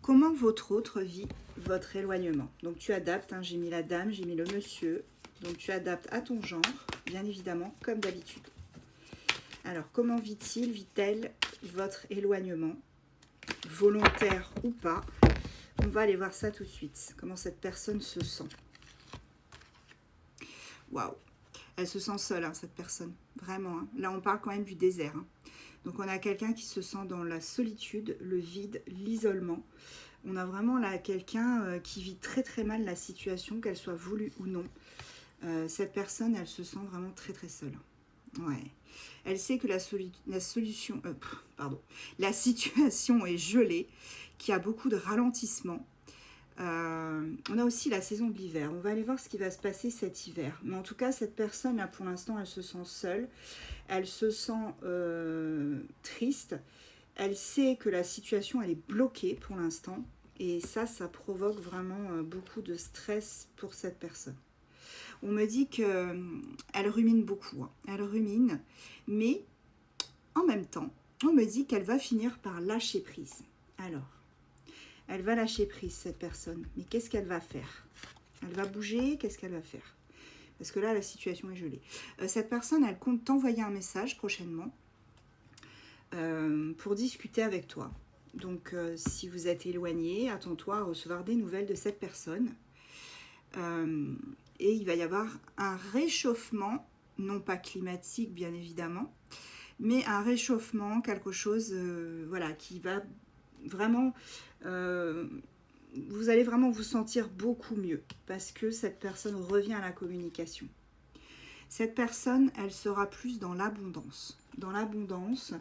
Comment votre autre vit votre éloignement? Donc tu adaptes, hein, j'ai mis la dame, j'ai mis le monsieur. Donc tu adaptes à ton genre, bien évidemment, comme d'habitude. Alors comment vit-il, vit-elle votre éloignement? Volontaire ou pas? On va aller voir ça tout de suite. Comment cette personne se sent? Waouh! Elle se sent seule, hein, cette personne. Vraiment. Hein. Là, on parle quand même du désert. Hein. Donc, on a quelqu'un qui se sent dans la solitude, le vide, l'isolement. On a vraiment là quelqu'un qui vit très très mal la situation, qu'elle soit voulue ou non. Cette personne, elle se sent vraiment très très seule. Ouais. Elle sait que la situation est gelée, qu'il y a beaucoup de ralentissement. On a aussi la saison de l'hiver. On va aller voir ce qui va se passer cet hiver. Mais en tout cas, cette personne, là, pour l'instant, elle se sent seule. Elle se sent triste. Elle sait que la situation, elle est bloquée pour l'instant. Et ça provoque vraiment beaucoup de stress pour cette personne. On me dit qu'elle rumine beaucoup. Hein. Elle rumine. Mais en même temps, on me dit qu'elle va finir par lâcher prise. Alors, elle va lâcher prise, cette personne. Mais qu'est-ce qu'elle va faire? Elle va bouger, qu'est-ce qu'elle va faire? Parce que là, la situation est gelée. Cette personne, elle compte t'envoyer un message prochainement pour discuter avec toi. Donc, si vous êtes éloigné, attends-toi à recevoir des nouvelles de cette personne. Et il va y avoir un réchauffement, non pas climatique, bien évidemment, mais un réchauffement, quelque chose voilà, qui va vraiment... vous allez vraiment vous sentir beaucoup mieux parce que cette personne revient à la communication. Cette personne, elle sera plus dans l'abondance. Dans l'abondance,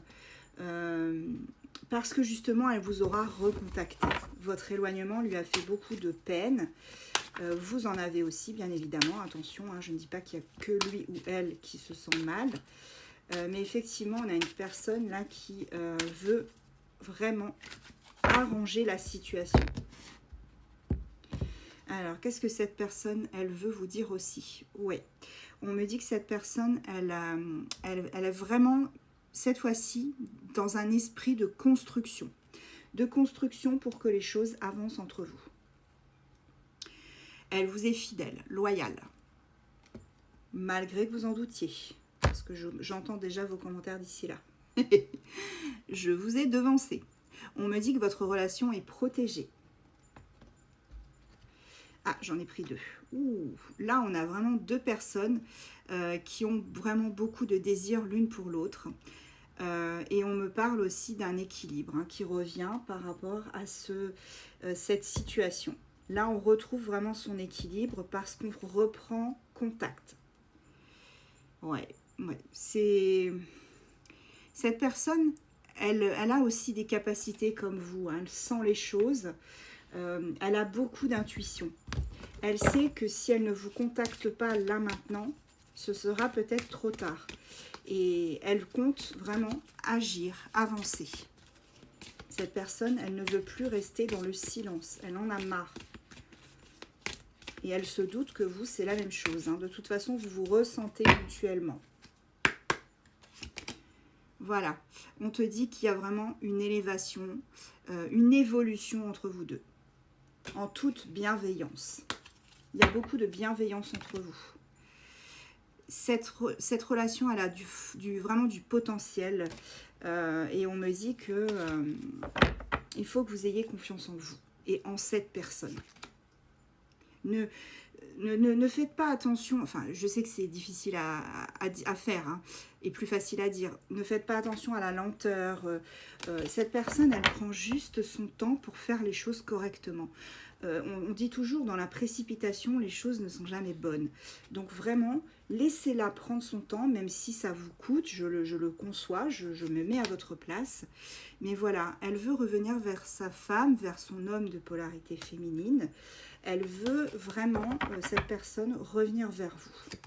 parce que justement, elle vous aura recontacté. Votre éloignement lui a fait beaucoup de peine. Vous en avez aussi, bien évidemment. Attention, hein, je ne dis pas qu'il n'y a que lui ou elle qui se sent mal. Mais effectivement, on a une personne là qui veut vraiment arranger la situation. Alors, qu'est-ce que cette personne, elle veut vous dire aussi? Ouais, on me dit que cette personne, elle est vraiment, cette fois-ci, dans un esprit de construction. De construction pour que les choses avancent entre vous. Elle vous est fidèle, loyale. Malgré que vous en doutiez. Parce que j'entends déjà vos commentaires d'ici là. Je vous ai devancé. On me dit que votre relation est protégée. Ah, j'en ai pris deux. Ouh, là, on a vraiment deux personnes qui ont vraiment beaucoup de désir l'une pour l'autre. Et on me parle aussi d'un équilibre hein, qui revient par rapport à cette situation. Là, on retrouve vraiment son équilibre parce qu'on reprend contact. Ouais. C'est... Cette personne, elle a aussi des capacités comme vous. Hein, elle sent les choses. Elle a beaucoup d'intuition. Elle sait que si elle ne vous contacte pas là maintenant, ce sera peut-être trop tard. Et elle compte vraiment agir, avancer. Cette personne, elle ne veut plus rester dans le silence. Elle en a marre. Et elle se doute que vous, c'est la même chose. Hein. De toute façon, vous vous ressentez mutuellement. Voilà. On te dit qu'il y a vraiment une élévation, une évolution entre vous deux. En toute bienveillance. Il y a beaucoup de bienveillance entre vous. Cette relation, elle a vraiment du potentiel. Et on me dit que il faut que vous ayez confiance en vous et en cette personne. Ne faites pas attention, enfin je sais que c'est difficile à faire hein, et plus facile à dire, ne faites pas attention à la lenteur, cette personne elle prend juste son temps pour faire les choses correctement. On dit toujours dans la précipitation les choses ne sont jamais bonnes, donc vraiment laissez-la prendre son temps même si ça vous coûte, je le conçois, je me mets à votre place, mais voilà, elle veut revenir vers sa femme, vers son homme de polarité féminine. Elle veut vraiment, cette personne, revenir vers vous.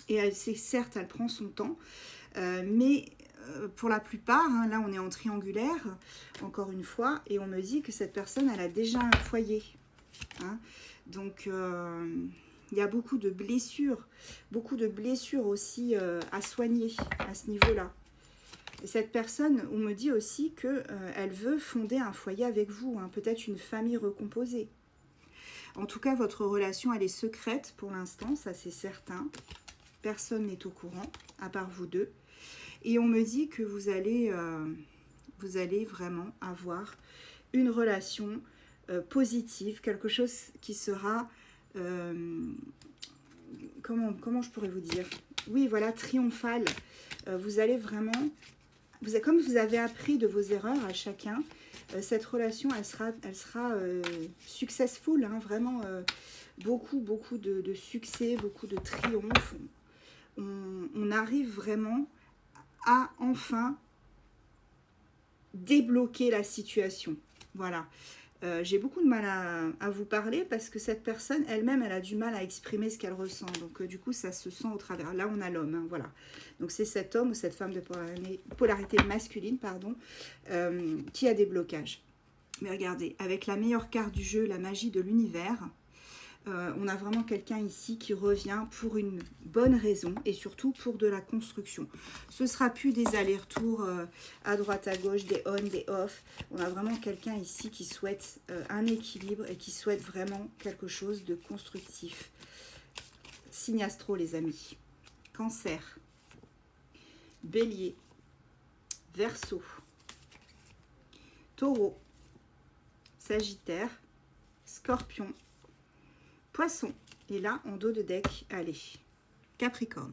Et elle sait, certes, elle prend son temps, mais pour la plupart, hein, là on est en triangulaire, encore une fois, et on me dit que cette personne, elle a déjà un foyer. Hein. Donc, il y a beaucoup de blessures aussi à soigner à ce niveau-là. Cette personne, on me dit aussi qu'elle veut fonder un foyer avec vous, hein, peut-être une famille recomposée. En tout cas, votre relation, elle est secrète pour l'instant, ça c'est certain. Personne n'est au courant, à part vous deux. Et on me dit que vous allez vraiment avoir une relation positive, quelque chose qui sera... comment je pourrais vous dire? Oui, voilà, triomphal. Vous allez vraiment... comme vous avez appris de vos erreurs à chacun, cette relation, elle sera successful, hein, vraiment beaucoup de succès, beaucoup de triomphe. On arrive vraiment à enfin débloquer la situation. Voilà. J'ai beaucoup de mal à vous parler parce que cette personne elle-même, elle a du mal à exprimer ce qu'elle ressent. Donc du coup, ça se sent au travers. Là, on a l'homme, hein, voilà. Donc c'est cet homme ou cette femme de polarité masculine, pardon, qui a des blocages. Mais regardez, avec la meilleure carte du jeu, la magie de l'univers, on a vraiment quelqu'un ici qui revient pour une bonne raison et surtout pour de la construction. Ce ne sera plus des allers-retours à droite, à gauche, des on, des off. On a vraiment quelqu'un ici qui souhaite un équilibre et qui souhaite vraiment quelque chose de constructif. Signe astro, les amis. Cancer, Bélier, Verseau, Taureau, Sagittaire, Scorpion, Poisson. Et là, en dos de deck, allez, Capricorne.